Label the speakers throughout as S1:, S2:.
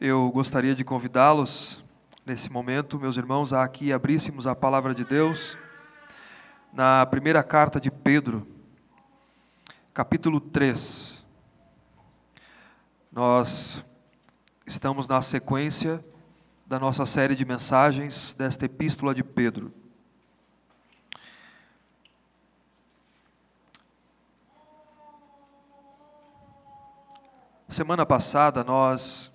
S1: Eu gostaria de convidá-los, nesse momento, meus irmãos, a aqui abríssemos a palavra de Deus na primeira carta de Pedro, capítulo 3. Nós estamos na sequência da nossa série de mensagens desta epístola de Pedro. Semana passada nós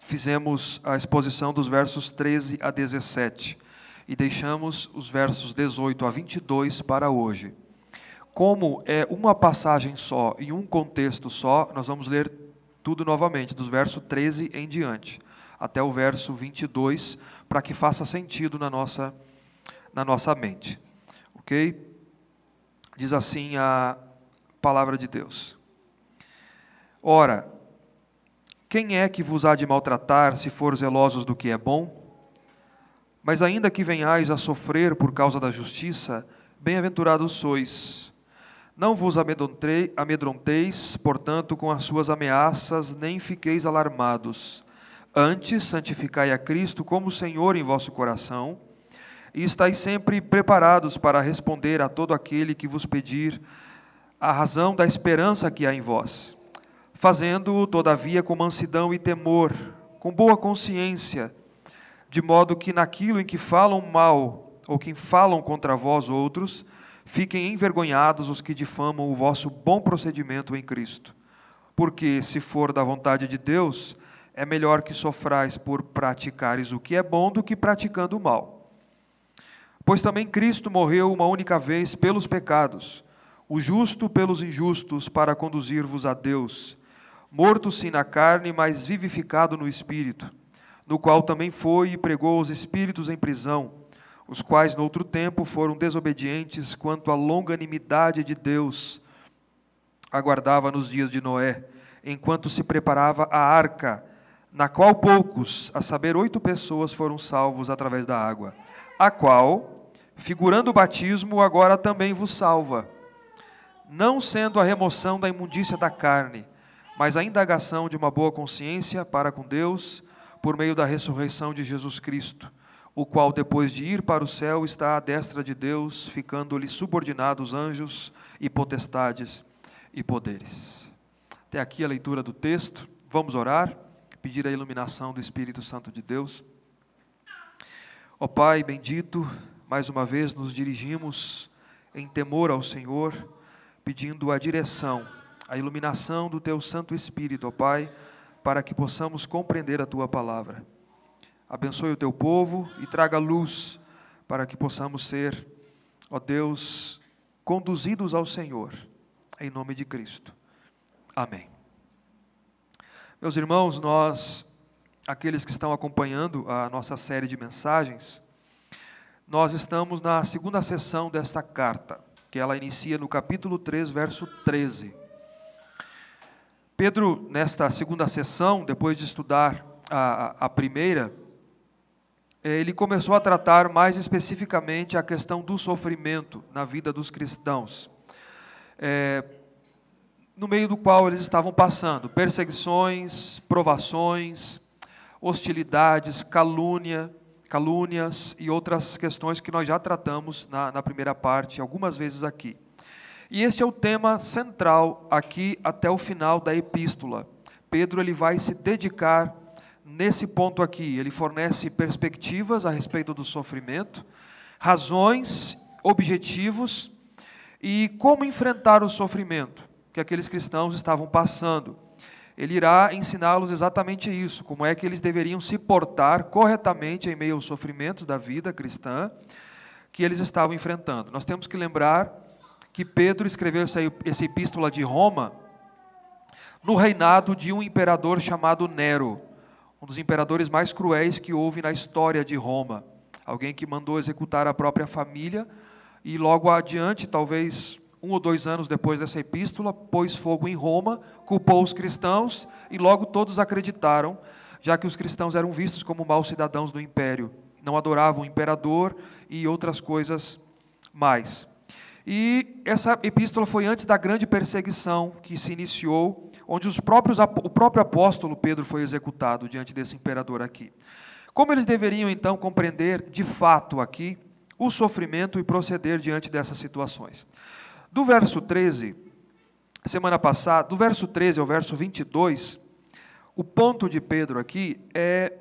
S1: fizemos a exposição dos versos 13 a 17 e deixamos os versos 18 a 22 para hoje. Como é uma passagem só e um contexto só, nós vamos ler tudo novamente, dos versos 13 em diante, até o verso 22, para que faça sentido na nossa mente. Ok? Diz assim a palavra de Deus. Ora, quem é que vos há de maltratar, se for zelosos do que é bom? Mas ainda que venhais a sofrer por causa da justiça, bem-aventurados sois. Não vos amedronteis, portanto, com as suas ameaças, nem fiqueis alarmados. Antes, santificai a Cristo como Senhor em vosso coração, e estáis sempre preparados para responder a todo aquele que vos pedir a razão da esperança que há em vós, fazendo-o, todavia, com mansidão e temor, com boa consciência, de modo que naquilo em que falam mal, ou que falam contra vós outros, fiquem envergonhados os que difamam o vosso bom procedimento em Cristo. Porque, se for da vontade de Deus, é melhor que sofrais por praticares o que é bom do que praticando o mal. Pois também Cristo morreu uma única vez pelos pecados, o justo pelos injustos, para conduzir-vos a Deus, morto sim na carne, mas vivificado no Espírito, no qual também foi e pregou os espíritos em prisão, os quais noutro tempo foram desobedientes quanto à longanimidade de Deus aguardava nos dias de Noé, enquanto se preparava a arca, na qual poucos, a saber 8 pessoas, foram salvos através da água, a qual, figurando o batismo, agora também vos salva, não sendo a remoção da imundícia da carne, mas a indagação de uma boa consciência para com Deus, por meio da ressurreição de Jesus Cristo, o qual, depois de ir para o céu, está à destra de Deus, ficando-lhe subordinados anjos e potestades e poderes. Até aqui a leitura do texto. Vamos orar, pedir a iluminação do Espírito Santo de Deus. Ó Pai bendito, mais uma vez nos dirigimos em temor ao Senhor, pedindo a direção, a iluminação do Teu Santo Espírito, ó Pai, para que possamos compreender a Tua palavra. Abençoe o Teu povo e traga luz para que possamos ser, ó Deus, conduzidos ao Senhor, em nome de Cristo. Amém. Meus irmãos, aqueles que estão acompanhando a nossa série de mensagens, nós estamos na segunda sessão desta carta, que ela inicia no capítulo 3, verso 13. Pedro, nesta segunda sessão, depois de estudar a primeira, ele começou a tratar mais especificamente a questão do sofrimento na vida dos cristãos, no meio do qual eles estavam passando, perseguições, provações, hostilidades, calúnias e outras questões que nós já tratamos na primeira parte, algumas vezes aqui. E este é o tema central aqui até o final da epístola. Pedro ele vai se dedicar nesse ponto aqui. Ele fornece perspectivas a respeito do sofrimento, razões, objetivos e como enfrentar o sofrimento que aqueles cristãos estavam passando. Ele irá ensiná-los exatamente isso, como é que eles deveriam se portar corretamente em meio aos sofrimentos da vida cristã que eles estavam enfrentando. Nós temos que lembrar que Pedro escreveu essa epístola de Roma no reinado de um imperador chamado Nero, um dos imperadores mais cruéis que houve na história de Roma. Alguém que mandou executar a própria família e logo adiante, talvez 1 ou 2 anos depois dessa epístola, pôs fogo em Roma, culpou os cristãos e logo todos acreditaram, já que os cristãos eram vistos como maus cidadãos do império, não adoravam o imperador e outras coisas mais. E essa epístola foi antes da grande perseguição que se iniciou, onde o próprio apóstolo Pedro foi executado diante desse imperador aqui. Como eles deveriam então compreender de fato aqui o sofrimento e proceder diante dessas situações? Do verso 13, semana passada, do verso 13 ao verso 22, o ponto de Pedro aqui é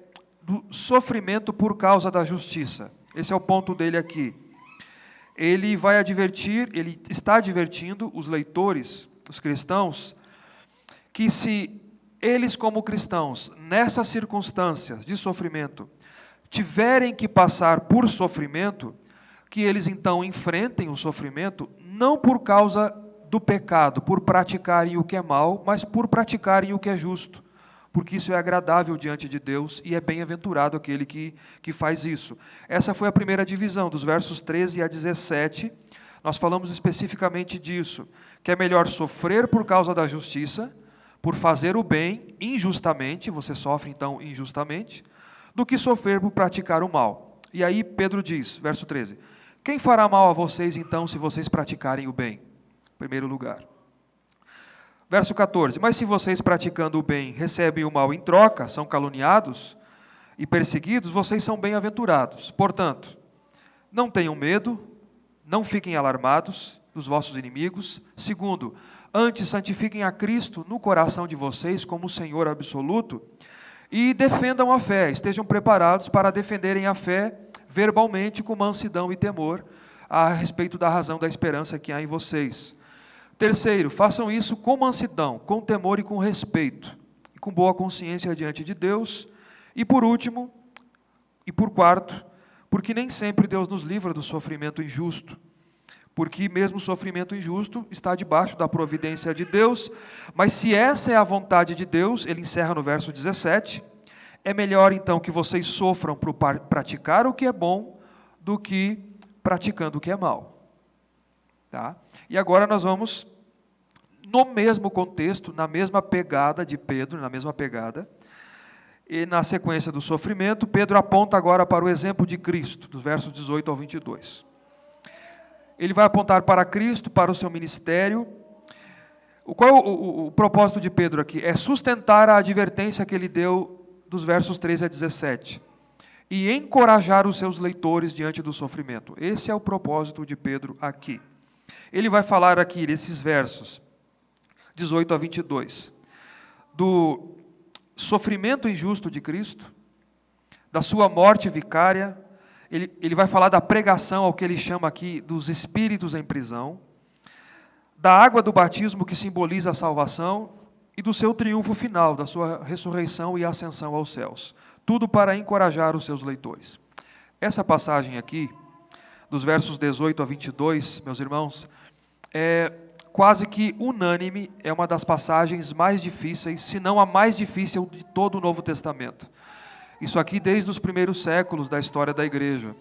S1: do sofrimento por causa da justiça. Esse é o ponto dele aqui. Ele vai advertir, ele está advertindo os leitores, os cristãos, que se eles como cristãos, nessas circunstâncias de sofrimento, tiverem que passar por sofrimento, que eles então enfrentem o sofrimento, não por causa do pecado, por praticarem o que é mal, mas por praticarem o que é justo, porque isso é agradável diante de Deus e é bem-aventurado aquele que faz isso. Essa foi a primeira divisão, dos versos 13 a 17, nós falamos especificamente disso, que é melhor sofrer por causa da justiça, por fazer o bem injustamente, você sofre então injustamente, do que sofrer por praticar o mal. E aí Pedro diz, verso 13, quem fará mal a vocês então se vocês praticarem o bem? Em primeiro lugar. Verso 14, mas se vocês praticando o bem recebem o mal em troca, são caluniados e perseguidos, vocês são bem-aventurados. Portanto, não tenham medo, não fiquem alarmados dos vossos inimigos. Segundo, antes santifiquem a Cristo no coração de vocês como o Senhor absoluto e defendam a fé, estejam preparados para defenderem a fé verbalmente com mansidão e temor a respeito da razão da esperança que há em vocês. Terceiro, façam isso com mansidão, com temor e com respeito, e com boa consciência diante de Deus. E por último, e por quarto, porque nem sempre Deus nos livra do sofrimento injusto, porque mesmo o sofrimento injusto está debaixo da providência de Deus, mas se essa é a vontade de Deus, ele encerra no verso 17, é melhor então que vocês sofram por praticar o que é bom, do que praticando o que é mal. Tá? E agora nós vamos, no mesmo contexto, na mesma pegada de Pedro, na mesma pegada, e na sequência do sofrimento, Pedro aponta agora para o exemplo de Cristo, dos versos 18 ao 22. Ele vai apontar para Cristo, para o seu ministério. Qual é o propósito de Pedro aqui? É sustentar a advertência que ele deu dos versos 13 a 17 e encorajar os seus leitores diante do sofrimento. Esse é o propósito de Pedro aqui. Ele vai falar aqui, nesses versos 18 a 22, do sofrimento injusto de Cristo, da sua morte vicária. Ele vai falar da pregação, ao que ele chama aqui dos espíritos em prisão, da água do batismo que simboliza a salvação e do seu triunfo final, da sua ressurreição e ascensão aos céus. Tudo para encorajar os seus leitores. Essa passagem aqui, dos versos 18 a 22, meus irmãos, é quase que unânime, é uma das passagens mais difíceis, se não a mais difícil de todo o Novo Testamento. Isso aqui desde os primeiros séculos da história da igreja.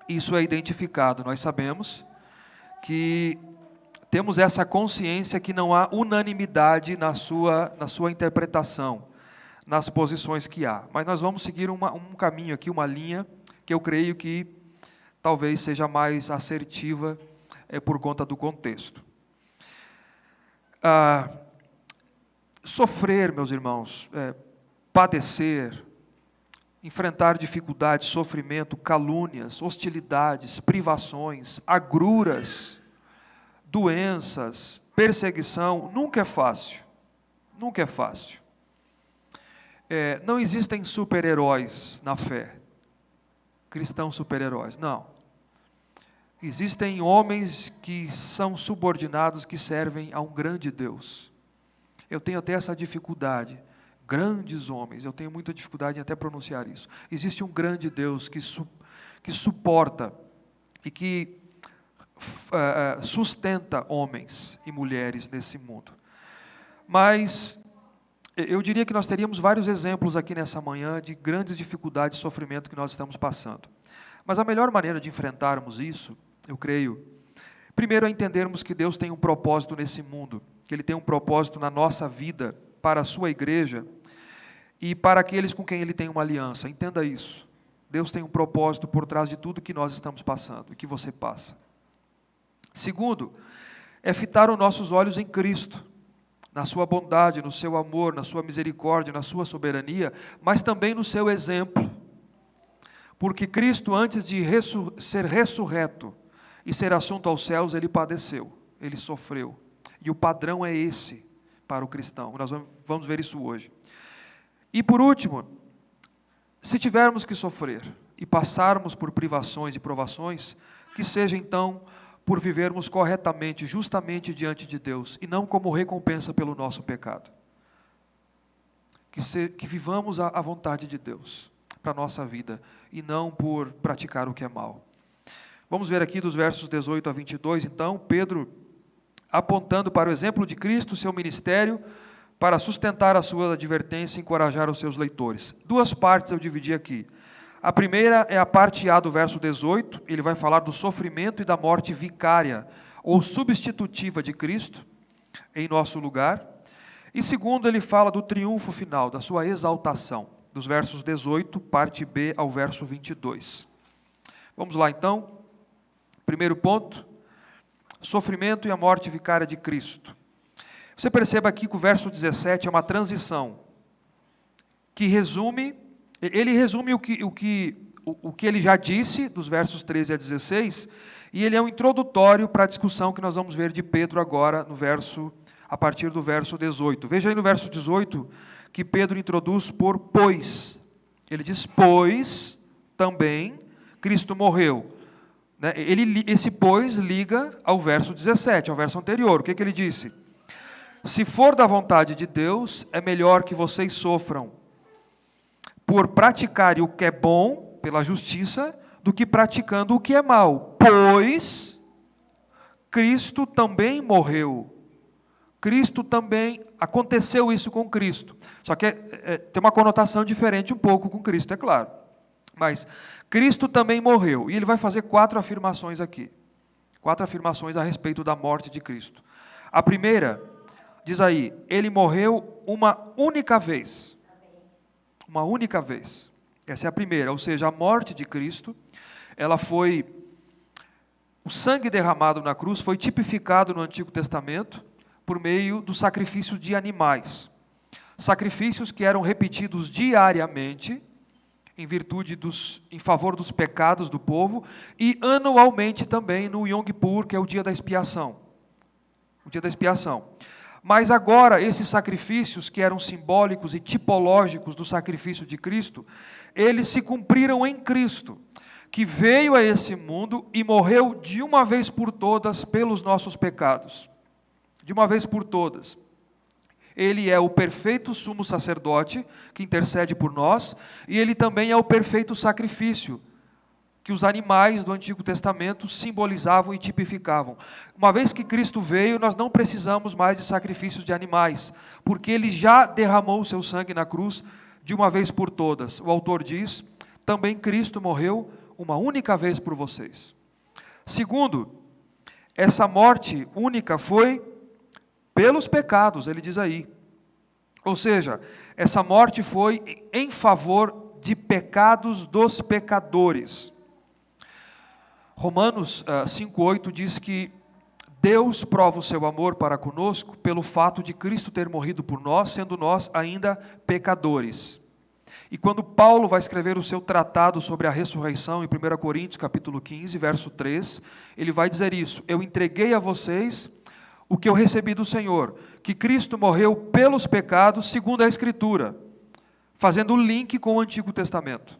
S1: Isso é identificado. Nós sabemos que temos essa consciência que não há unanimidade na sua interpretação, nas posições que há. Mas nós vamos seguir um caminho aqui, uma linha, que eu creio que talvez seja mais assertiva por conta do contexto. Sofrer, meus irmãos, padecer, enfrentar dificuldades, sofrimento, calúnias, hostilidades, privações, agruras, doenças, perseguição, nunca é fácil. Nunca é fácil. Não existem super-heróis na fé. Cristãos super-heróis, não. Existem homens que são subordinados, que servem a um grande Deus. Eu tenho até essa dificuldade. Grandes homens, eu tenho muita dificuldade em até pronunciar isso. Existe um grande Deus que suporta e que sustenta homens e mulheres nesse mundo. Mas eu diria que nós teríamos vários exemplos aqui nessa manhã de grandes dificuldades e sofrimento que nós estamos passando. Mas a melhor maneira de enfrentarmos isso, eu creio, primeiro é entendermos que Deus tem um propósito nesse mundo, que Ele tem um propósito na nossa vida, para a sua igreja e para aqueles com quem Ele tem uma aliança. Entenda isso. Deus tem um propósito por trás de tudo que nós estamos passando e que você passa. Segundo, é fitar os nossos olhos em Cristo, na sua bondade, no seu amor, na sua misericórdia, na sua soberania, mas também no seu exemplo. Porque Cristo, antes de ser ressurreto e ser assunto aos céus, ele padeceu, ele sofreu. E o padrão é esse para o cristão. Nós vamos ver isso hoje. E por último, se tivermos que sofrer e passarmos por privações e provações, que seja então por vivermos corretamente, justamente diante de Deus, e não como recompensa pelo nosso pecado. Que vivamos a vontade de Deus para a nossa vida, e não por praticar o que é mal. Vamos ver aqui dos versos 18 a 22, então, Pedro apontando para o exemplo de Cristo, seu ministério, para sustentar a sua advertência e encorajar os seus leitores. Duas partes eu dividi aqui. A primeira é a parte A do verso 18, ele vai falar do sofrimento e da morte vicária, ou substitutiva de Cristo, em nosso lugar. E segundo, ele fala do triunfo final, da sua exaltação, dos versos 18, parte B, ao verso 22. Vamos lá então. Primeiro ponto, sofrimento e a morte vicária de Cristo. Você perceba aqui que o verso 17 é uma transição, que ele resume o que ele já disse, dos versos 13 a 16, e ele é um introdutório para a discussão que nós vamos ver de Pedro agora, a partir do verso 18. Veja aí no verso 18, que Pedro introduz por pois. Ele diz, pois também Cristo morreu. Esse pois liga ao verso 17, ao verso anterior. O que ele disse? Se for da vontade de Deus, é melhor que vocês sofram por praticarem o que é bom, pela justiça, do que praticando o que é mal. Pois Cristo também morreu. Cristo também, aconteceu isso com Cristo. Só que tem uma conotação diferente um pouco com Cristo, é claro. Mas Cristo também morreu. E ele vai fazer 4 afirmações aqui. 4 afirmações a respeito da morte de Cristo. A primeira, diz aí, ele morreu uma única vez. Uma única vez. Essa é a primeira, ou seja, a morte de Cristo, o sangue derramado na cruz foi tipificado no Antigo Testamento por meio do sacrifício de animais. Sacrifícios que eram repetidos diariamente, em favor dos pecados do povo, e anualmente também no Yom Kippur, que é o dia da expiação. O dia da expiação. Mas agora, esses sacrifícios, que eram simbólicos e tipológicos do sacrifício de Cristo, eles se cumpriram em Cristo, que veio a esse mundo e morreu de uma vez por todas pelos nossos pecados. De uma vez por todas. Ele é o perfeito sumo sacerdote, que intercede por nós, e ele também é o perfeito sacrifício, que os animais do Antigo Testamento simbolizavam e tipificavam. Uma vez que Cristo veio, nós não precisamos mais de sacrifícios de animais, porque ele já derramou o seu sangue na cruz de uma vez por todas. O autor diz, também Cristo morreu uma única vez por vocês. Segundo, essa morte única foi pelos pecados, ele diz aí. Ou seja, essa morte foi em favor de pecados dos pecadores. Romanos 5,8 diz que Deus prova o seu amor para conosco pelo fato de Cristo ter morrido por nós, sendo nós ainda pecadores. E quando Paulo vai escrever o seu tratado sobre a ressurreição, em 1 Coríntios capítulo 15, verso 3, ele vai dizer isso, eu entreguei a vocês o que eu recebi do Senhor, que Cristo morreu pelos pecados segundo a Escritura, fazendo o link com o Antigo Testamento,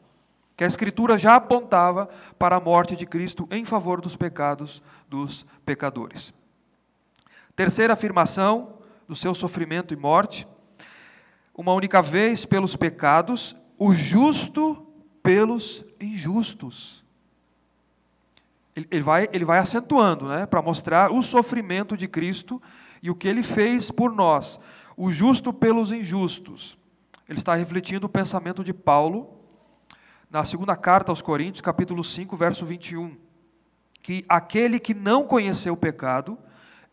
S1: que a Escritura já apontava para a morte de Cristo em favor dos pecados dos pecadores. Terceira afirmação do seu sofrimento e morte, uma única vez pelos pecados, o justo pelos injustos. Ele vai acentuando, para mostrar o sofrimento de Cristo e o que ele fez por nós. O justo pelos injustos. Ele está refletindo o pensamento de Paulo, na segunda carta aos Coríntios, capítulo 5, verso 21. Que aquele que não conheceu o pecado,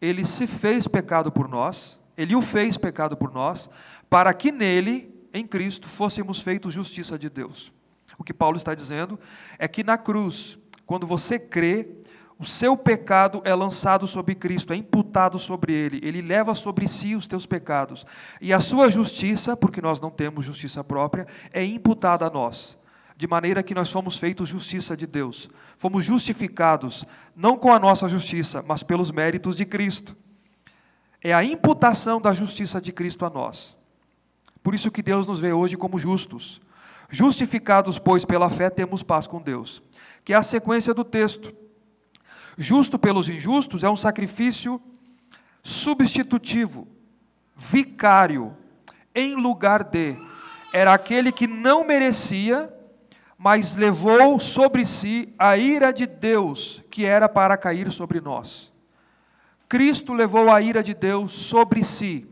S1: ele se fez pecado por nós, ele o fez pecado por nós, para que nele, em Cristo, fôssemos feitos justiça de Deus. O que Paulo está dizendo é que na cruz, quando você crê, O seu pecado é lançado sobre Cristo, é imputado sobre Ele. Ele leva sobre si os teus pecados. E a sua justiça, porque nós não temos justiça própria, é imputada a nós. De maneira que nós fomos feitos justiça de Deus. Fomos justificados, não com a nossa justiça, mas pelos méritos de Cristo. É a imputação da justiça de Cristo a nós. Por isso que Deus nos vê hoje como justos. Justificados, pois, pela fé, temos paz com Deus. Que é a sequência do texto. Justo pelos injustos é um sacrifício substitutivo, vicário, em lugar de. Era aquele que não merecia, mas levou sobre si a ira de Deus, que era para cair sobre nós. Cristo levou a ira de Deus sobre si,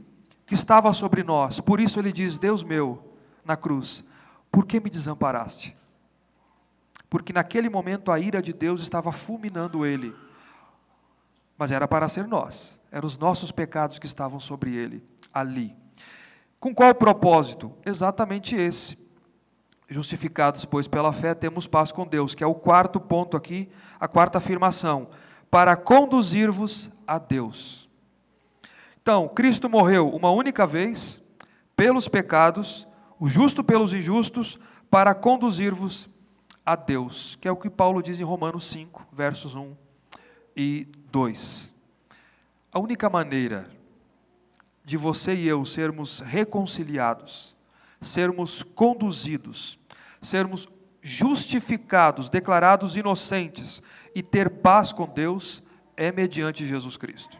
S1: que estava sobre nós. Por isso ele diz: Deus meu, na cruz, por que me desamparaste? Porque naquele momento a ira de Deus estava fulminando ele. Mas era para ser nós. Eram os nossos pecados que estavam sobre ele, ali. Com qual propósito? Exatamente esse. Justificados, pois, pela fé, temos paz com Deus, que é o quarto ponto aqui, a quarta afirmação. Para conduzir-vos a Deus. Então, Cristo morreu uma única vez, pelos pecados, o justo pelos injustos, para conduzir-vos a Deus, que é o que Paulo diz em Romanos 5, versos 1 e 2. A única maneira de você e eu sermos reconciliados, sermos conduzidos, sermos justificados, declarados inocentes e ter paz com Deus é mediante Jesus Cristo.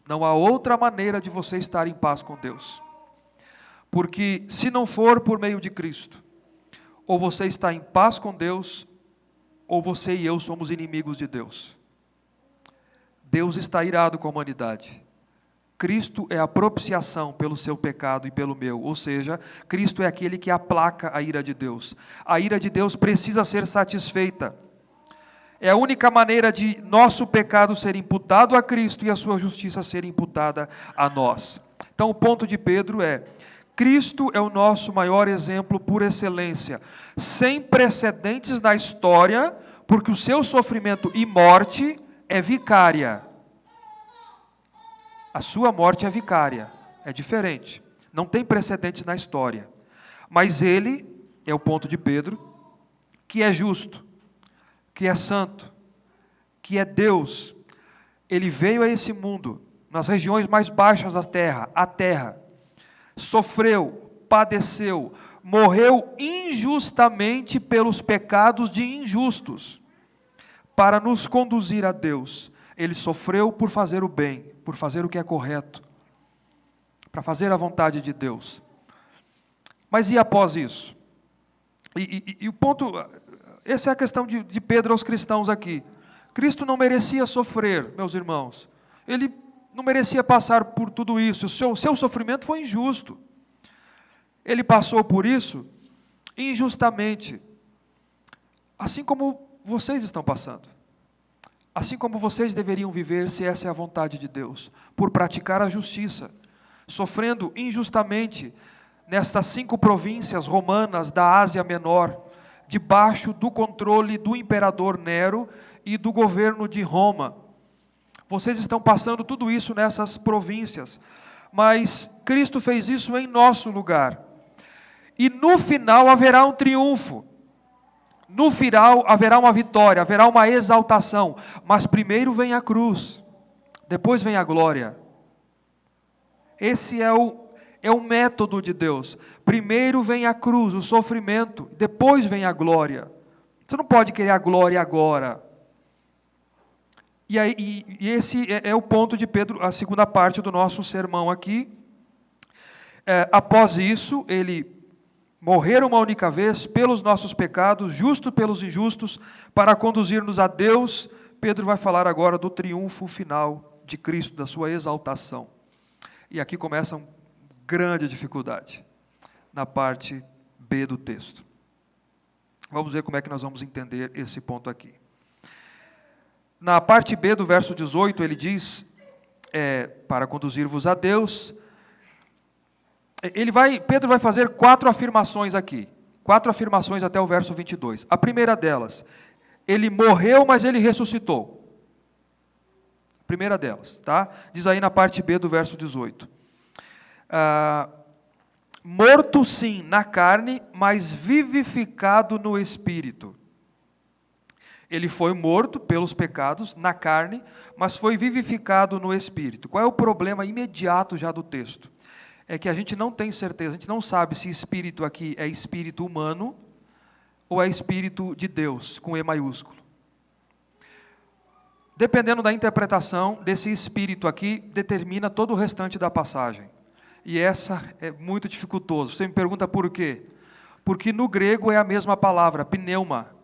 S1: Não há outra maneira de você estar em paz com Deus. Porque se não for por meio de Cristo, ou você está em paz com Deus, ou você e eu somos inimigos de Deus. Deus está irado com a humanidade. Cristo é a propiciação pelo seu pecado e pelo meu, ou seja, Cristo é aquele que aplaca a ira de Deus. A ira de Deus precisa ser satisfeita. É a única maneira de nosso pecado ser imputado a Cristo e a sua justiça ser imputada a nós. Então o ponto de Pedro é: Cristo é o nosso maior exemplo por excelência, sem precedentes na história, porque o seu sofrimento e morte é vicária. A sua morte é vicária, é diferente, não tem precedentes na história. Mas ele, é o ponto de Pedro, que é justo, que é santo, que é Deus. Ele veio a esse mundo, nas regiões mais baixas da terra, a terra, sofreu, padeceu, morreu injustamente pelos pecados de injustos, para nos conduzir a Deus. Ele sofreu por fazer o bem, por fazer o que é correto, para fazer a vontade de Deus. Mas e após isso? E o ponto, essa é a questão de Pedro aos cristãos aqui. Cristo não merecia sofrer, meus irmãos. Ele não merecia passar por tudo isso. O seu sofrimento foi injusto. Ele passou por isso injustamente. Assim como vocês estão passando. Assim como vocês deveriam viver, se essa é a vontade de Deus, por praticar a justiça, sofrendo injustamente nestas 5 províncias romanas da Ásia Menor, debaixo do controle do imperador Nero e do governo de Roma. Vocês estão passando tudo isso nessas províncias, mas Cristo fez isso em nosso lugar. E no final haverá um triunfo. No final haverá uma vitória, haverá uma exaltação, mas primeiro vem a cruz, depois vem a glória. Esse é o método de Deus. Primeiro vem a cruz, o sofrimento, depois vem a glória. Você não pode querer a glória agora. E esse é o ponto de Pedro, a segunda parte do nosso sermão aqui. Após isso, ele morrer uma única vez pelos nossos pecados, justo pelos injustos, para conduzir-nos a Deus. Pedro vai falar agora do triunfo final de Cristo, da sua exaltação. E aqui começa uma grande dificuldade, na parte B do texto. Vamos ver como é que nós vamos entender esse ponto aqui. Na parte B do verso 18, ele diz, para conduzir-vos a Deus. Pedro vai fazer 4 afirmações aqui, 4 afirmações até o verso 22. A primeira delas, ele morreu, mas ele ressuscitou. Primeira delas, tá? Diz aí na parte B do verso 18. Morto sim na carne, mas vivificado no espírito. Ele foi morto pelos pecados na carne, mas foi vivificado no espírito. Qual é o problema imediato já do texto? É que a gente não tem certeza, a gente não sabe se espírito aqui é espírito humano ou é espírito de Deus, com E maiúsculo. Dependendo da interpretação desse espírito aqui, determina todo o restante da passagem. E essa é muito dificultoso. Você me pergunta por quê? Porque no grego é a mesma palavra, pneuma,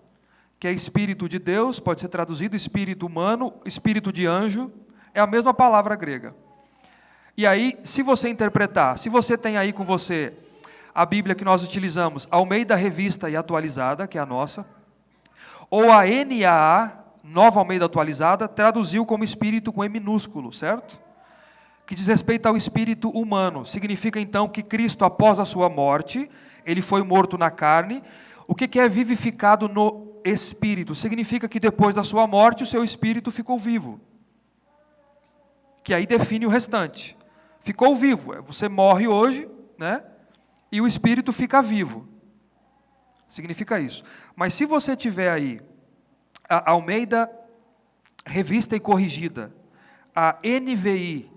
S1: que é espírito de Deus, pode ser traduzido espírito humano, espírito de anjo, é a mesma palavra grega. E aí, se você interpretar, se você tem aí com você a Bíblia que nós utilizamos, Almeida Revista e Atualizada, que é a nossa, ou a NAA, Nova Almeida Atualizada, traduziu como espírito com E minúsculo, certo? Que diz respeito ao espírito humano. Significa então que Cristo, após a sua morte, ele foi morto na carne. O que é vivificado no espírito? Significa que depois da sua morte, o seu espírito ficou vivo. Que aí define o restante. Ficou vivo. Você morre hoje, né? E o espírito fica vivo. Significa isso. Mas se você tiver aí a Almeida Revista e Corrigida, a NVI,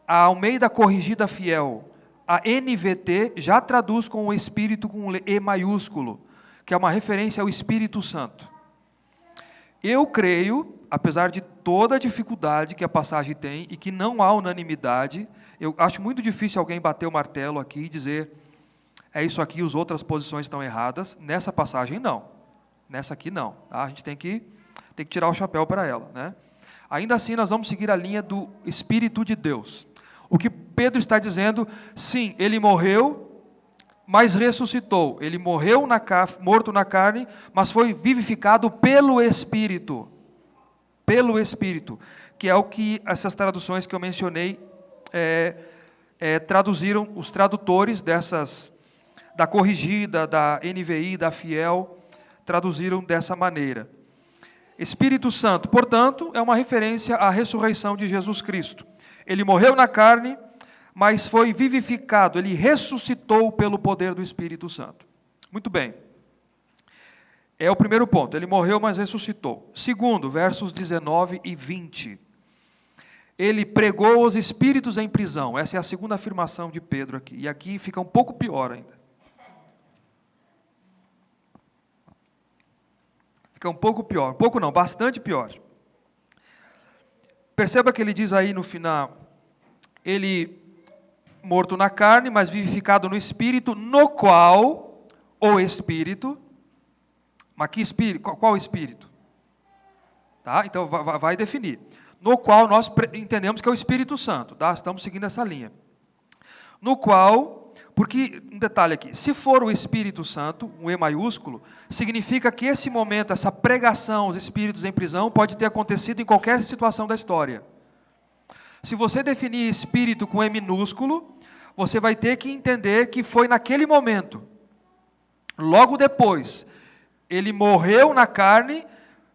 S1: a Almeida Corrigida Fiel, a NVT, já traduz com o Espírito com E maiúsculo, que é uma referência ao Espírito Santo. Eu creio, apesar de toda a dificuldade que a passagem tem e que não há unanimidade, eu acho muito difícil alguém bater o martelo aqui e dizer é isso aqui, as outras posições estão erradas. Nessa passagem, não. Nessa aqui, não. Tá? A gente tem que tirar o chapéu para ela. Né? Ainda assim, nós vamos seguir a linha do Espírito de Deus. O que Pedro está dizendo, sim, ele morreu, mas ressuscitou. Ele morreu morto na carne, mas foi vivificado pelo Espírito. Pelo Espírito, que é o que essas traduções que eu mencionei traduziram, os tradutores da Corrigida, da NVI, da Fiel, traduziram dessa maneira. Espírito Santo, portanto, é uma referência à ressurreição de Jesus Cristo. Ele morreu na carne, mas foi vivificado, ele ressuscitou pelo poder do Espírito Santo. Muito bem. É o primeiro ponto, ele morreu, mas ressuscitou. Segundo, versos 19 e 20. Ele pregou os espíritos em prisão. Essa é a segunda afirmação de Pedro aqui. E aqui fica um pouco pior ainda. Fica um pouco pior. Um pouco não, bastante pior. Perceba que ele diz aí no final, ele morto na carne, mas vivificado no Espírito, no qual o Espírito... Mas que Espírito? Qual Espírito? Tá? Então, vai definir. No qual nós entendemos que é o Espírito Santo. Tá? Estamos seguindo essa linha. No qual, porque, um detalhe aqui, se for o Espírito Santo, um E maiúsculo, significa que esse momento, essa pregação, os espíritos em prisão, pode ter acontecido em qualquer situação da história. Se você definir Espírito com E minúsculo, você vai ter que entender que foi naquele momento. Logo depois... Ele morreu na carne,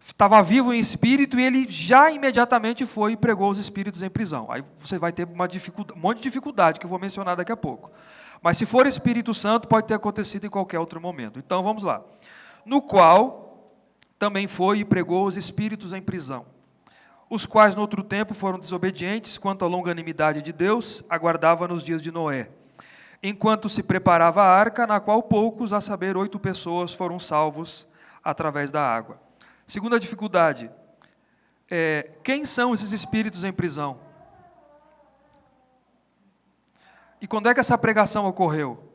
S1: estava vivo em espírito e ele já imediatamente foi e pregou os espíritos em prisão. Aí você vai ter um monte de dificuldade que eu vou mencionar daqui a pouco. Mas se for Espírito Santo, pode ter acontecido em qualquer outro momento. Então vamos lá. No qual também foi e pregou os espíritos em prisão, os quais no outro tempo foram desobedientes quanto à longanimidade de Deus, aguardava nos dias de Noé, enquanto se preparava a arca, na qual poucos, a saber, 8 pessoas, foram salvos através da água. Segunda dificuldade, quem são esses espíritos em prisão? E quando é que essa pregação ocorreu?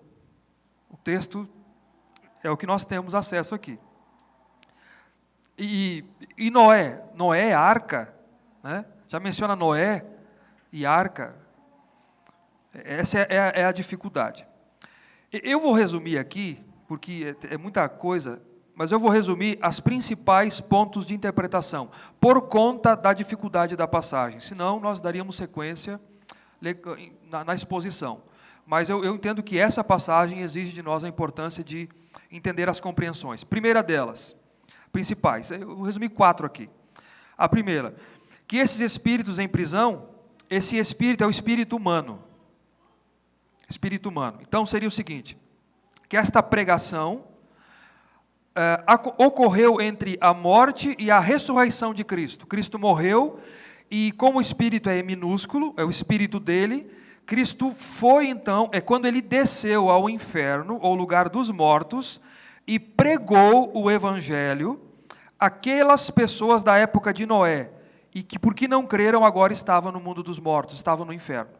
S1: O texto é o que nós temos acesso aqui. E Noé? Noé é arca, né? Já menciona Noé e arca. Essa é a dificuldade. Eu vou resumir aqui, porque é muita coisa, mas eu vou resumir os principais pontos de interpretação, por conta da dificuldade da passagem. Senão, nós daríamos sequência na exposição. Mas eu entendo que essa passagem exige de nós a importância de entender as compreensões. Primeira delas, principais. Eu resumi 4 aqui. A primeira, que esses espíritos em prisão, esse espírito é o espírito humano. Espírito humano. Então seria o seguinte, que esta pregação ocorreu entre a morte e a ressurreição de Cristo. Cristo morreu e como o espírito é minúsculo, é o espírito dele, Cristo foi então, é quando ele desceu ao inferno, ao lugar dos mortos, e pregou o evangelho àquelas pessoas da época de Noé, e que porque não creram agora estavam no mundo dos mortos, estavam no inferno.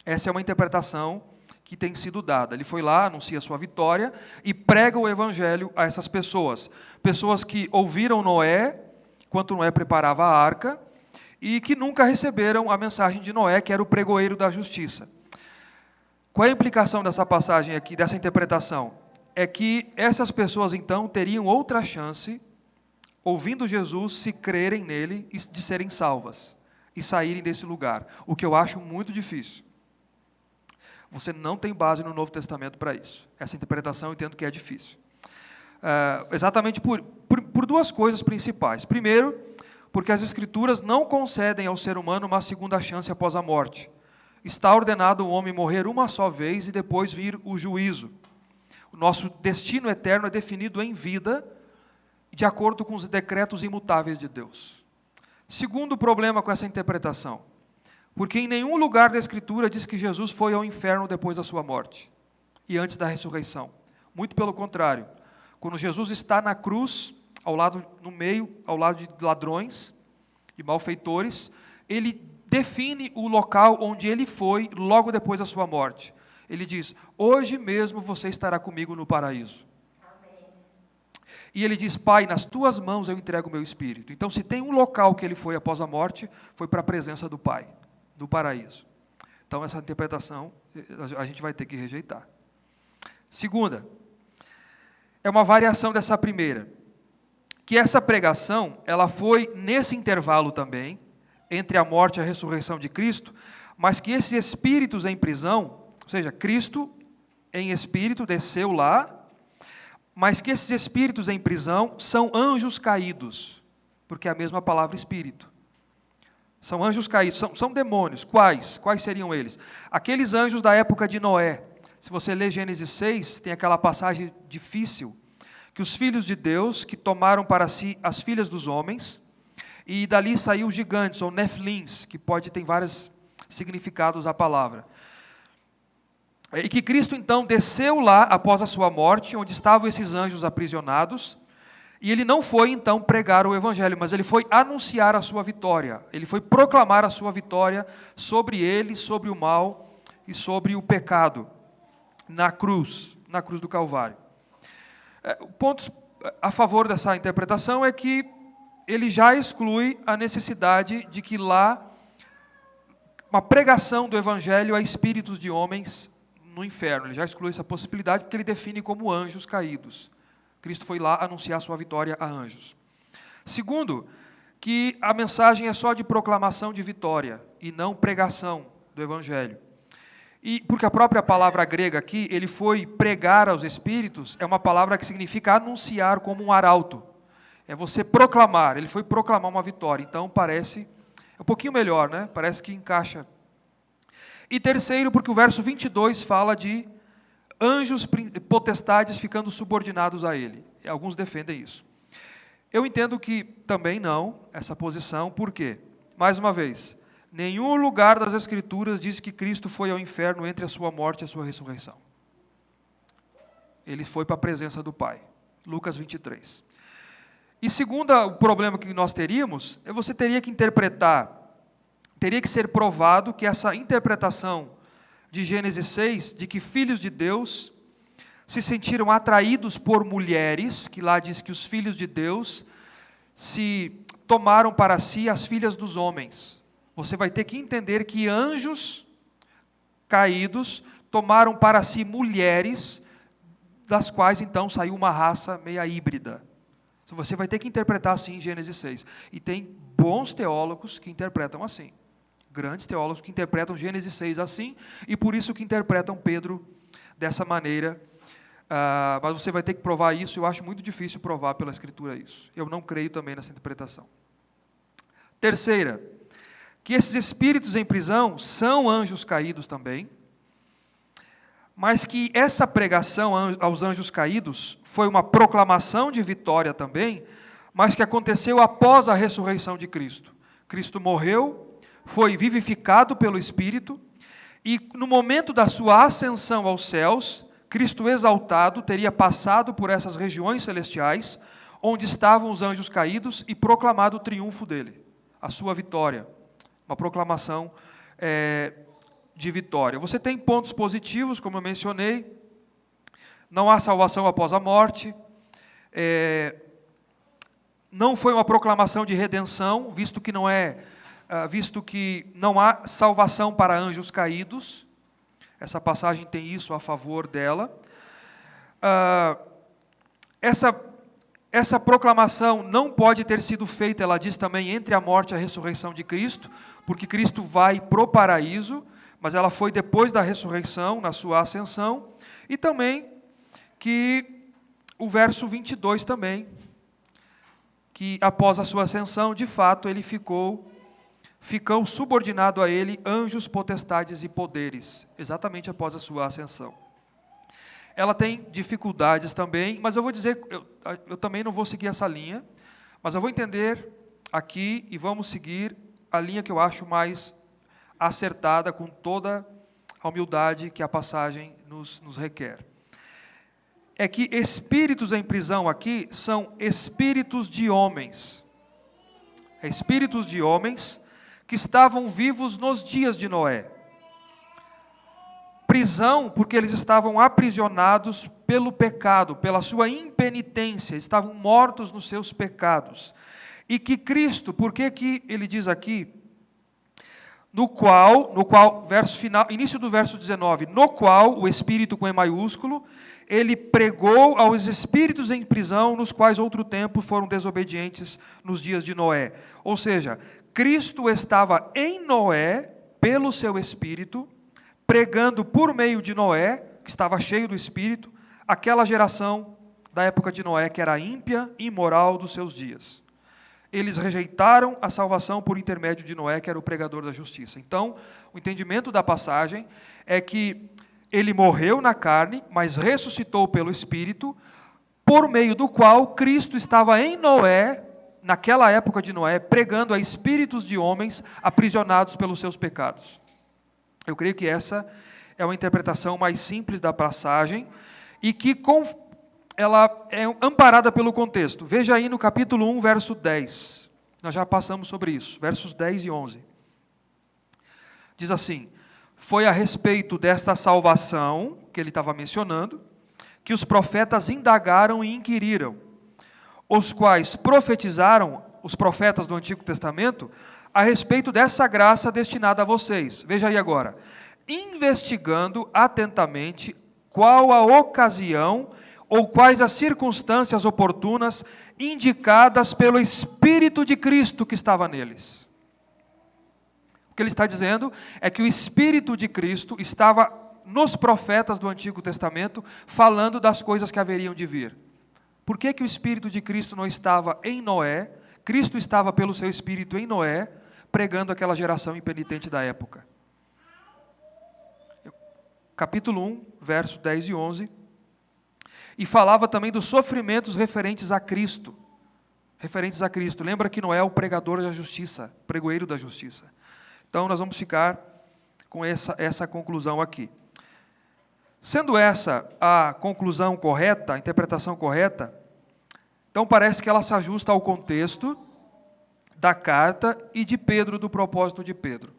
S1: Essa é uma interpretação que tem sido dada. Ele foi lá, anuncia a sua vitória e prega o evangelho a essas pessoas. Pessoas que ouviram Noé, enquanto Noé preparava a arca, e que nunca receberam a mensagem de Noé, que era o pregoeiro da justiça. Qual é a implicação dessa passagem aqui, dessa interpretação? É que essas pessoas, então, teriam outra chance, ouvindo Jesus, se crerem nele, de serem salvas e saírem desse lugar, o que eu acho muito difícil. Você não tem base no Novo Testamento para isso. Essa interpretação eu entendo que é difícil. Exatamente por 2 coisas principais. Primeiro, porque as Escrituras não concedem ao ser humano uma segunda chance após a morte. Está ordenado o homem morrer uma só vez e depois vir o juízo. O nosso destino eterno é definido em vida, de acordo com os decretos imutáveis de Deus. Segundo problema com essa interpretação, porque em nenhum lugar da Escritura diz que Jesus foi ao inferno depois da sua morte e antes da ressurreição. Muito pelo contrário. Quando Jesus está na cruz, no meio, ao lado de ladrões, de malfeitores, ele define o local onde ele foi logo depois da sua morte. Ele diz, hoje mesmo você estará comigo no paraíso. Amém. E ele diz, Pai, nas tuas mãos eu entrego o meu espírito. Então, se tem um local que ele foi após a morte, foi para a presença do Pai, do paraíso. Então, essa interpretação a gente vai ter que rejeitar. Segunda, é uma variação dessa primeira, que essa pregação, ela foi nesse intervalo também, entre a morte e a ressurreição de Cristo, mas que esses espíritos em prisão, ou seja, Cristo em espírito desceu lá, mas que esses espíritos em prisão são anjos caídos, porque é a mesma palavra espírito. São anjos caídos, são demônios. Quais? Quais seriam eles? Aqueles anjos da época de Noé. Se você ler Gênesis 6, tem aquela passagem difícil, que os filhos de Deus, que tomaram para si as filhas dos homens, e dali saiu gigantes, ou neflins, que tem vários significados a palavra. E que Cristo então desceu lá após a sua morte, onde estavam esses anjos aprisionados, e ele não foi então pregar o evangelho, mas ele foi anunciar a sua vitória, ele foi proclamar a sua vitória sobre ele, sobre o mal e sobre o pecado, na cruz do Calvário. O ponto a favor dessa interpretação é que ele já exclui a necessidade de que lá uma pregação do evangelho a espíritos de homens no inferno. Ele já exclui essa possibilidade porque ele define como anjos caídos. Cristo foi lá anunciar sua vitória a anjos. Segundo, que a mensagem é só de proclamação de vitória e não pregação do evangelho. E porque a própria palavra grega aqui, ele foi pregar aos espíritos, é uma palavra que significa anunciar como um arauto. É você proclamar, ele foi proclamar uma vitória. Então parece um pouquinho melhor, né? Parece que encaixa. E terceiro, porque o verso 22 fala de anjos potestades ficando subordinados a ele. E alguns defendem isso. Eu entendo que também não, essa posição, por quê? Mais uma vez, nenhum lugar das Escrituras diz que Cristo foi ao inferno entre a sua morte e a sua ressurreição. Ele foi para a presença do Pai. Lucas 23. E segundo o problema que nós teríamos, você teria que interpretar, teria que ser provado que essa interpretação de Gênesis 6, de que filhos de Deus se sentiram atraídos por mulheres, que lá diz que os filhos de Deus se tomaram para si as filhas dos homens. Você vai ter que entender que anjos caídos tomaram para si mulheres, das quais então saiu uma raça meia híbrida. Você vai ter que interpretar assim em Gênesis 6. E tem bons teólogos que interpretam assim. Grandes teólogos que interpretam Gênesis 6 assim, e por isso que interpretam Pedro dessa maneira, Mas você vai ter que provar isso, eu acho muito difícil provar pela Escritura isso. Eu não creio também nessa interpretação. Terceira, que esses espíritos em prisão são anjos caídos também, mas que essa pregação aos anjos caídos foi uma proclamação de vitória também, mas que aconteceu após a ressurreição de Cristo. Cristo morreu, foi vivificado pelo Espírito, e no momento da sua ascensão aos céus, Cristo exaltado teria passado por essas regiões celestiais, onde estavam os anjos caídos, e proclamado o triunfo dele, a sua vitória, uma proclamação de vitória. Você tem pontos positivos, como eu mencionei, não há salvação após a morte, não foi uma proclamação de redenção, visto que não há salvação para anjos caídos. Essa passagem tem isso a favor dela. Essa proclamação não pode ter sido feita, ela diz também, entre a morte e a ressurreição de Cristo, porque Cristo vai para o paraíso, mas ela foi depois da ressurreição, na sua ascensão, e também que o verso 22 também, que após a sua ascensão, de fato, ele ficou subordinado a ele anjos, potestades e poderes, exatamente após a sua ascensão. Ela tem dificuldades também, mas eu vou dizer, eu também não vou seguir essa linha, mas eu vou entender aqui e vamos seguir a linha que eu acho mais acertada, com toda a humildade que a passagem nos requer. É que espíritos em prisão aqui são espíritos de homens. Espíritos de homens que estavam vivos nos dias de Noé. Prisão porque eles estavam aprisionados pelo pecado, pela sua impenitência, estavam mortos nos seus pecados. E que Cristo, por que ele diz aqui, no qual, verso final, início do verso 19, no qual o Espírito com E maiúsculo, ele pregou aos espíritos em prisão, nos quais outro tempo foram desobedientes nos dias de Noé. Ou seja, Cristo estava em Noé, pelo seu Espírito, pregando por meio de Noé, que estava cheio do Espírito, aquela geração da época de Noé, que era ímpia e imoral dos seus dias. Eles rejeitaram a salvação por intermédio de Noé, que era o pregador da justiça. Então, o entendimento da passagem é que ele morreu na carne, mas ressuscitou pelo Espírito, por meio do qual Cristo estava em Noé, naquela época de Noé, pregando a espíritos de homens aprisionados pelos seus pecados. Eu creio que essa é uma interpretação mais simples da passagem e que ela é amparada pelo contexto. Veja aí no capítulo 1, verso 10. Nós já passamos sobre isso, versos 10 e 11. Diz assim: foi a respeito desta salvação, que ele estava mencionando, que os profetas indagaram e inquiriram, os quais profetizaram, os profetas do Antigo Testamento, a respeito dessa graça destinada a vocês. Veja aí agora. Investigando atentamente qual a ocasião ou quais as circunstâncias oportunas indicadas pelo Espírito de Cristo que estava neles. O que ele está dizendo é que o Espírito de Cristo estava nos profetas do Antigo Testamento, falando das coisas que haveriam de vir. Por que o Espírito de Cristo não estava em Noé? Cristo estava pelo seu Espírito em Noé, pregando aquela geração impenitente da época. Capítulo 1, verso 10 e 11. E falava também dos sofrimentos referentes a Cristo. Referentes a Cristo. Lembra que Noé é o pregador da justiça, pregoeiro da justiça. Então nós vamos ficar com essa conclusão aqui. Sendo essa a conclusão correta, a interpretação correta, então parece que ela se ajusta ao contexto da carta e de Pedro, do propósito de Pedro.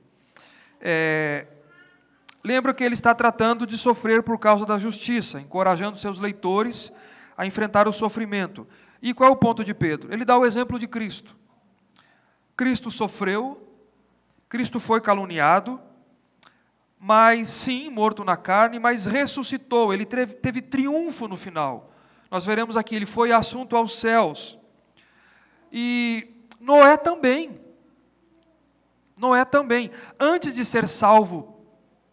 S1: Lembra que ele está tratando de sofrer por causa da justiça, encorajando seus leitores a enfrentar o sofrimento. E qual é o ponto de Pedro? Ele dá o exemplo de Cristo. Cristo sofreu, Cristo foi caluniado, mas sim, morto na carne, mas ressuscitou, ele teve triunfo no final. Nós veremos aqui, ele foi assunto aos céus. E Noé também. Noé também. Antes de ser salvo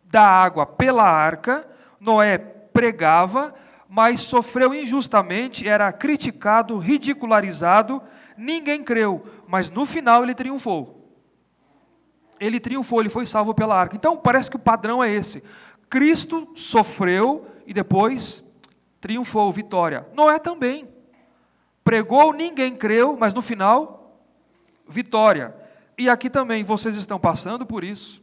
S1: da água pela arca, Noé pregava, mas sofreu injustamente, era criticado, ridicularizado, ninguém creu, mas no final ele triunfou. Ele triunfou, ele foi salvo pela arca. Então parece que o padrão é esse. Cristo sofreu e depois triunfou, vitória. Noé também. Pregou, ninguém creu, mas no final, vitória. E aqui também, vocês estão passando por isso,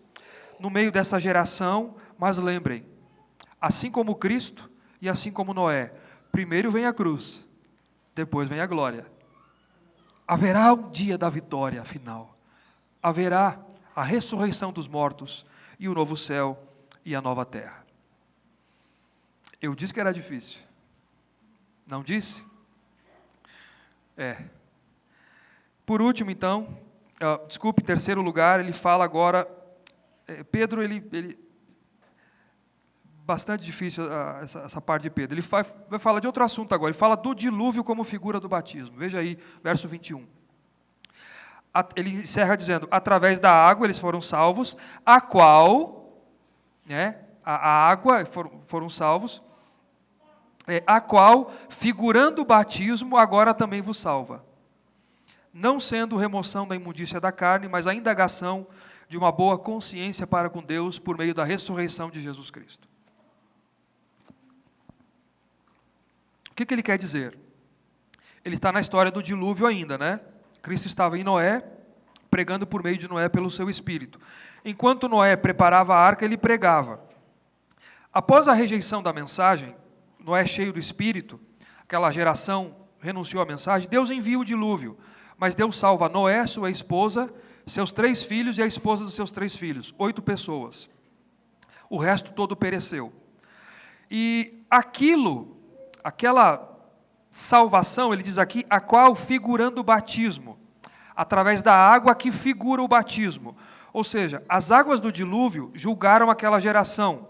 S1: no meio dessa geração, mas lembrem, assim como Cristo e assim como Noé, primeiro vem a cruz, depois vem a glória. Haverá um dia da vitória final. Haverá a ressurreição dos mortos e o novo céu e a nova terra. Eu disse que era difícil. Não disse? Por último, então, desculpe, em terceiro lugar, ele fala agora, Pedro, ele bastante difícil essa parte de Pedro, ele vai falar de outro assunto agora, ele fala do dilúvio como figura do batismo, veja aí, verso 21. Ele encerra dizendo, através da água eles foram salvos, a qual, a água foram salvos, a qual, figurando o batismo, agora também vos salva. Não sendo remoção da imundícia da carne, mas a indagação de uma boa consciência para com Deus por meio da ressurreição de Jesus Cristo. O que ele quer dizer? Ele está na história do dilúvio ainda, né? Cristo estava em Noé, pregando por meio de Noé pelo seu Espírito. Enquanto Noé preparava a arca, ele pregava. Após a rejeição da mensagem, Noé cheio do Espírito, aquela geração renunciou à mensagem, Deus envia o dilúvio, mas Deus salva Noé, sua esposa, seus 3 filhos e a esposa dos seus 3 filhos, 8 pessoas. O resto todo pereceu. E aquela salvação, ele diz aqui, a qual figurando o batismo, através da água que figura o batismo. Ou seja, as águas do dilúvio julgaram aquela geração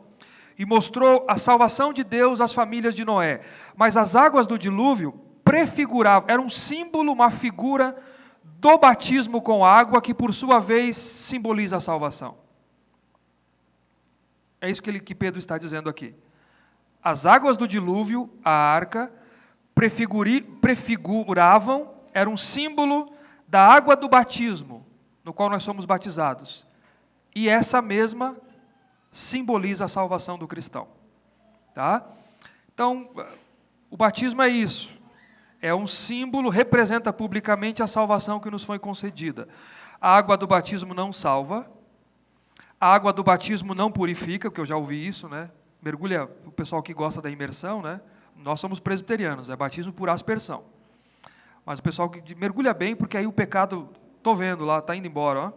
S1: e mostrou a salvação de Deus às famílias de Noé. Mas as águas do dilúvio prefiguravam, era um símbolo, uma figura do batismo com água que por sua vez simboliza a salvação. É isso que Pedro está dizendo aqui. As águas do dilúvio, a arca, prefiguravam, era um símbolo da água do batismo, no qual nós somos batizados. E essa mesma simboliza a salvação do cristão. Tá? Então, o batismo é isso. É um símbolo, representa publicamente a salvação que nos foi concedida. A água do batismo não salva. A água do batismo não purifica, porque eu já ouvi isso, né? Mergulha, o pessoal que gosta da imersão, né? Nós somos presbiterianos, é batismo por aspersão. Mas o pessoal que mergulha bem, porque aí o pecado, estou vendo lá, está indo embora, ó.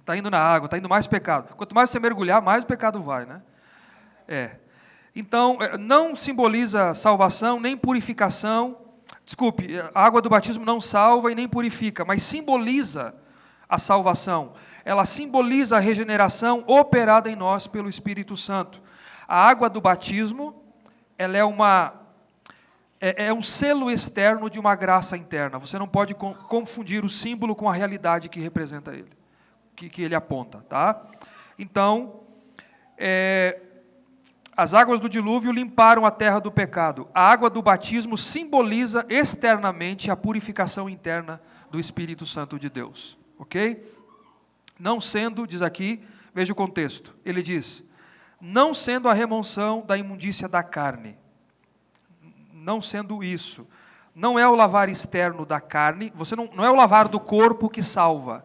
S1: Está indo na água, está indo mais pecado. Quanto mais você mergulhar, mais o pecado vai, né? Então, não simboliza salvação, nem purificação. Desculpe, a água do batismo não salva e nem purifica, mas simboliza a salvação. Ela simboliza a regeneração operada em nós pelo Espírito Santo. A água do batismo, ela é um selo externo de uma graça interna. Você não pode confundir o símbolo com a realidade que representa ele, que ele aponta, tá? Então, as águas do dilúvio limparam a terra do pecado. A água do batismo simboliza externamente a purificação interna do Espírito Santo de Deus. Ok? Não sendo, diz aqui, veja o contexto. Ele diz, não sendo a remoção da imundícia da carne. Não sendo isso. Não é o lavar externo da carne, não é o lavar do corpo que salva.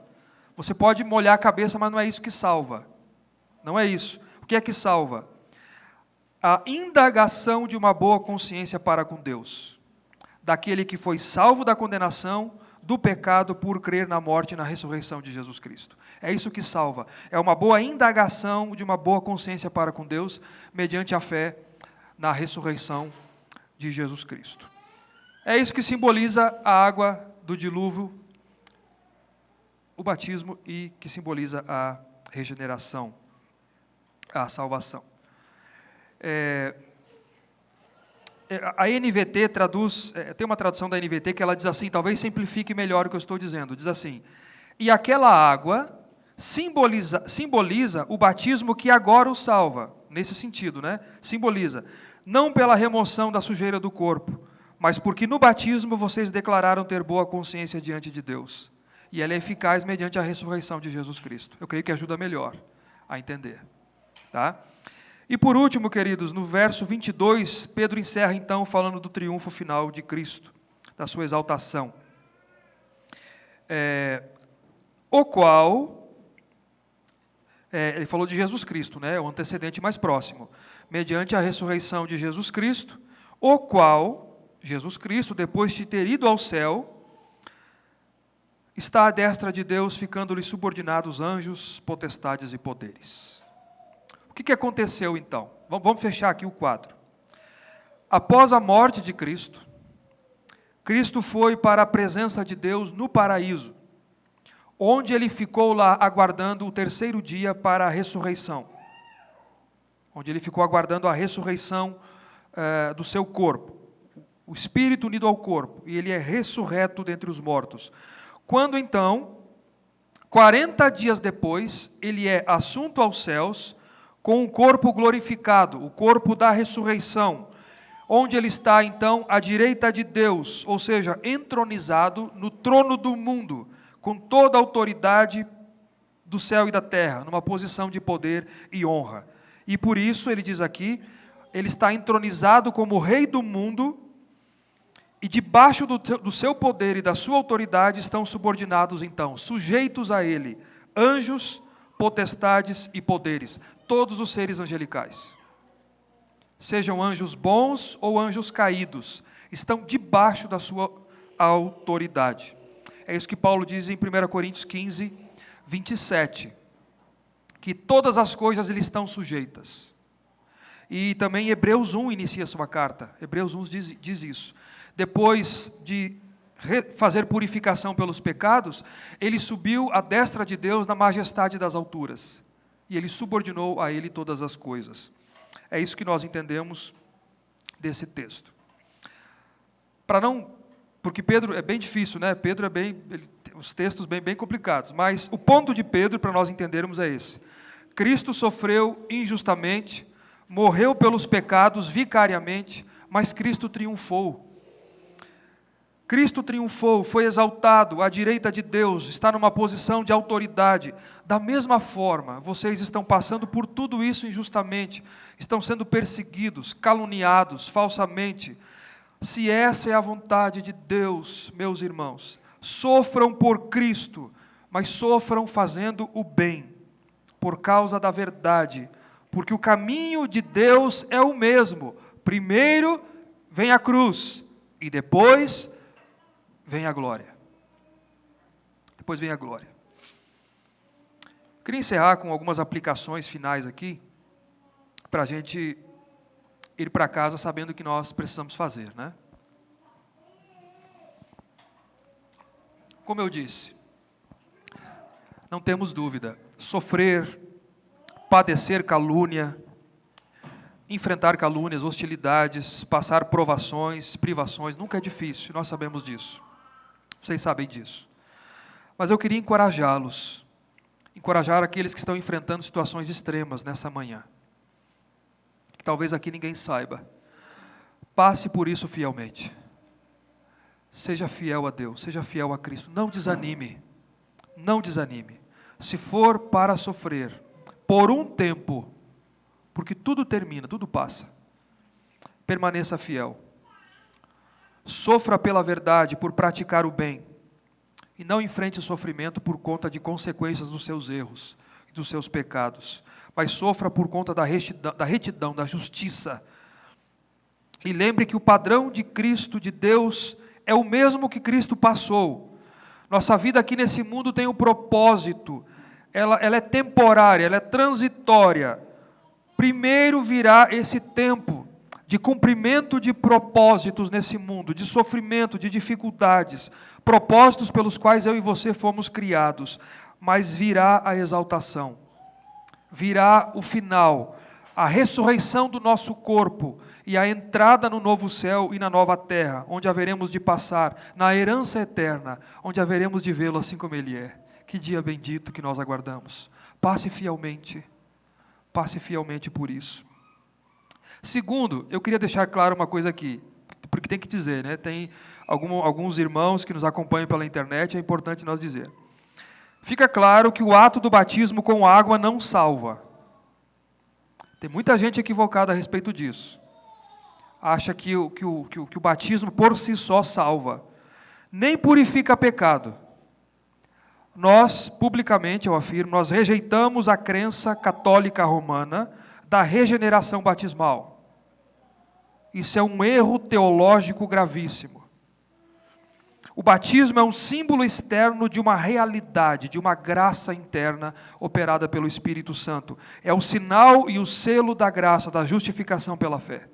S1: Você pode molhar a cabeça, mas não é isso que salva. Não é isso. O que é que salva? A indagação de uma boa consciência para com Deus. Daquele que foi salvo da condenação, do pecado, por crer na morte e na ressurreição de Jesus Cristo. É isso que salva. É uma boa indagação de uma boa consciência para com Deus, mediante a fé na ressurreição de Jesus Cristo. É isso que simboliza a água do dilúvio, o batismo, e que simboliza a regeneração, a salvação. A NVT traduz, tem uma tradução da NVT que ela diz assim, talvez simplifique melhor o que eu estou dizendo, diz assim, e aquela água simboliza o batismo que agora o salva, nesse sentido, né? Simboliza, não pela remoção da sujeira do corpo, mas porque no batismo vocês declararam ter boa consciência diante de Deus. E ela é eficaz mediante a ressurreição de Jesus Cristo. Eu creio que ajuda melhor a entender. Tá? E por último, queridos, no verso 22, Pedro encerra então falando do triunfo final de Cristo, da sua exaltação. O qual, ele falou de Jesus Cristo, né, o antecedente mais próximo, mediante a ressurreição de Jesus Cristo, o qual, Jesus Cristo, depois de ter ido ao céu, está à destra de Deus, ficando-lhe subordinados anjos, potestades e poderes. O que aconteceu então? Vamos fechar aqui o quadro. Após a morte de Cristo, Cristo foi para a presença de Deus no paraíso, onde ele ficou lá aguardando o terceiro dia para a ressurreição. Onde ele ficou aguardando a ressurreição do seu corpo. O espírito unido ao corpo, e ele é ressurreto dentre os mortos. Quando então, 40 dias depois, ele é assunto aos céus, com um corpo glorificado, o corpo da ressurreição, onde ele está então à direita de Deus, ou seja, entronizado no trono do mundo, com toda a autoridade do céu e da terra, numa posição de poder e honra. E por isso, ele diz aqui, ele está entronizado como rei do mundo, e debaixo do seu poder e da sua autoridade estão subordinados então, sujeitos a ele, anjos, potestades e poderes, todos os seres angelicais. Sejam anjos bons ou anjos caídos, estão debaixo da sua autoridade. É isso que Paulo diz em 1 Coríntios 15, 27, que todas as coisas lhe estão sujeitas. E também Hebreus 1 inicia sua carta, Hebreus 1 diz isso. Depois de fazer purificação pelos pecados, ele subiu à destra de Deus na majestade das alturas, e ele subordinou a ele todas as coisas. É isso que nós entendemos desse texto. Porque Pedro é bem difícil, né? Os textos bem complicados, mas o ponto de Pedro, para nós entendermos, é esse. Cristo sofreu injustamente, morreu pelos pecados vicariamente, mas Cristo triunfou. Cristo triunfou, foi exaltado à direita de Deus, está numa posição de autoridade. Da mesma forma, vocês estão passando por tudo isso injustamente, estão sendo perseguidos, caluniados falsamente. Se essa é a vontade de Deus, meus irmãos, sofram por Cristo, mas sofram fazendo o bem, por causa da verdade, porque o caminho de Deus é o mesmo. Primeiro vem a cruz, e depois vem a glória. Depois vem a glória. Queria encerrar com algumas aplicações finais aqui, para a gente ir para casa sabendo o que nós precisamos fazer, né? Como eu disse, não temos dúvida, sofrer, padecer calúnia, enfrentar calúnias, hostilidades, passar provações, privações, nunca é difícil, nós sabemos disso. Vocês sabem disso. Mas eu queria encorajá-los, encorajar aqueles que estão enfrentando situações extremas nessa manhã. Que talvez aqui ninguém saiba. Passe por isso fielmente. Seja fiel a Deus, seja fiel a Cristo. Não desanime, não desanime. Se for para sofrer, por um tempo, porque tudo termina, tudo passa, permaneça fiel. Sofra pela verdade, por praticar o bem, e não enfrente o sofrimento por conta de consequências dos seus erros e dos seus pecados, mas sofra por conta da retidão, da justiça. E lembre que o padrão de Cristo, de Deus, é o mesmo que Cristo passou. Nossa vida aqui nesse mundo tem um propósito, ela é temporária, ela é transitória. Primeiro virá esse tempo de cumprimento de propósitos nesse mundo, de sofrimento, de dificuldades, propósitos pelos quais eu e você fomos criados, mas virá a exaltação, virá o final, a ressurreição do nosso corpo e a entrada no novo céu e na nova terra, onde haveremos de passar na herança eterna, onde haveremos de vê-lo assim como Ele é. Que dia bendito que nós aguardamos. Passe fielmente por isso. Segundo, eu queria deixar claro uma coisa aqui, porque tem que dizer, né? Tem alguns irmãos que nos acompanham pela internet, é importante nós dizer. Fica claro que o ato do batismo com água não salva. Tem muita gente equivocada a respeito disso. Acha que o batismo por si só salva. Nem purifica pecado. Nós, publicamente, eu afirmo, nós rejeitamos a crença católica romana da regeneração batismal. Isso é um erro teológico gravíssimo. O batismo é um símbolo externo de uma realidade, de uma graça interna operada pelo Espírito Santo. É o sinal e o selo da graça, da justificação pela fé.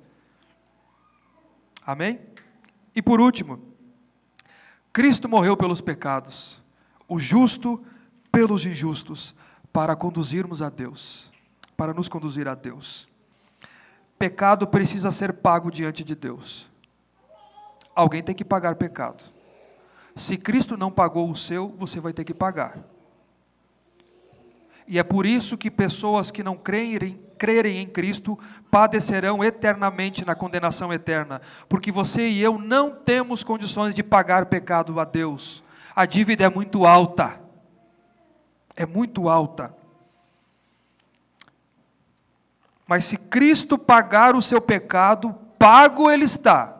S1: Amém? E por último, Cristo morreu pelos pecados, o justo pelos injustos, para conduzirmos a Deus, para nos conduzir a Deus. Pecado precisa ser pago diante de Deus. Alguém tem que pagar pecado. Se Cristo não pagou o seu, você vai ter que pagar. E é por isso que pessoas que não crerem em Cristo padecerão eternamente na condenação eterna. Porque você e eu não temos condições de pagar pecado a Deus. A dívida é muito alta. É muito alta. Mas se Cristo pagar o seu pecado, pago ele está.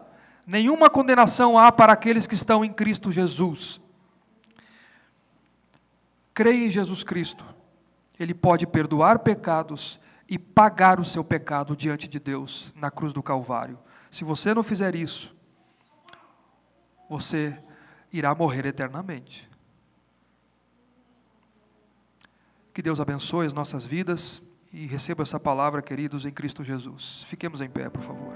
S1: Nenhuma condenação há para aqueles que estão em Cristo Jesus. Creia em Jesus Cristo. Ele pode perdoar pecados e pagar o seu pecado diante de Deus na cruz do Calvário. Se você não fizer isso, você irá morrer eternamente. Que Deus abençoe as nossas vidas e receba essa palavra, queridos, em Cristo Jesus. Fiquemos em pé, por favor.